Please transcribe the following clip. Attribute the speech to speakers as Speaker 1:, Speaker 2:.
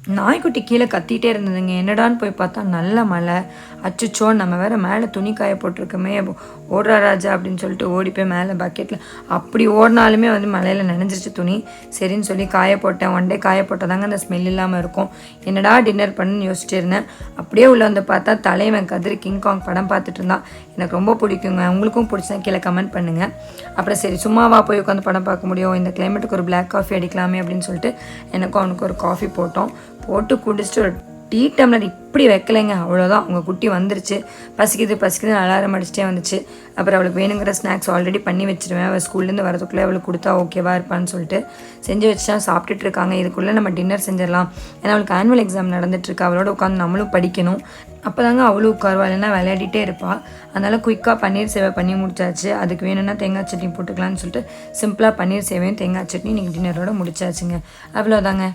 Speaker 1: நாய்க்குட்டி கீழே கத்திகிட்டே இருந்ததுங்க. என்னடான்னு போய் பார்த்தா நல்ல மழை. அச்சுச்சோ நம்ம வேறு மேலே துணி காய போட்டிருக்கோமே, ஓடுறா ராஜா அப்படின்னு சொல்லிட்டு ஓடி போய் மேலே பக்கெட்டில் அப்படி ஓடினாலுமே மழையில் நனைஞ்சிருச்சு துணி. சரின்னு சொல்லி காய போட்டேன். ஒன் டே காய போட்டால் தாங்க அந்த ஸ்மெல் இல்லாமல் இருக்கும். என்னடா டின்னர் பண்ணுன்னு யோசிச்சுட்டு இருந்தேன். அப்படியே உள்ள பார்த்தா தலைவன் கதிர் கிங்காங் படம் பார்த்துட்டு இருந்தான். எனக்கு ரொம்ப பிடிக்குங்க. உங்களுக்கும் பிடிச்சா கீழே கமெண்ட் பண்ணுங்கள். அப்புறம் சரி சும்மாவா போய் உட்காந்து படம் பார்க்க முடியும், இந்த கிளைமேட்டுக்கு ஒரு பிளாக் காஃபி அடிக்கலாமே அப்படின்னு சொல்லிட்டு எனக்கும் அவனுக்கு ஒரு காஃபி போட்டு குடிச்சிட்டு ஒரு டீ டம்ளர் இப்படி வைக்கலைங்க. அவ்வளோதான், அவங்க குட்டி வந்துருச்சு. பசிக்குது அலாரம் அடிச்சிட்டே வந்துச்சு. அப்புறம் அவளுக்கு வேணுங்கிற ஸ்நாக்ஸ் ஆல்ரெடி பண்ணி வச்சுருவேன். அவள் ஸ்கூல்லேருந்து வரதுக்குள்ளே அவளுக்கு கொடுத்தா ஓகேவா இருப்பான்னு சொல்லிட்டு செஞ்சு வச்சுட்டா சாப்பிட்டுட்டு இருக்காங்க. இதுக்குள்ளே நம்ம டின்னர் செஞ்சிடலாம். ஏன்னா அவளுக்கு ஆனுவல் எக்ஸாம் நடந்துட்டுருக்கு. அவளோட உட்காந்து நம்மளும் படிக்கணும். அப்போ தாங்க அவளும் உட்காருவா, இல்லைன்னா விளையாடிட்டே இருப்பாள். அதனால் குயிக்காக பன்னீர் சேவை பண்ணி முடிச்சாச்சு. அதுக்கு வேணும்னா தேங்காய் சட்னி போட்டுக்கலான்னு சொல்லிட்டு சிம்பிளாக பன்னீர் சேவையும் தேங்காய் சட்னி இன்றைக்கி டின்னரோட முடிச்சாச்சுங்க. அவ்வளோதாங்க.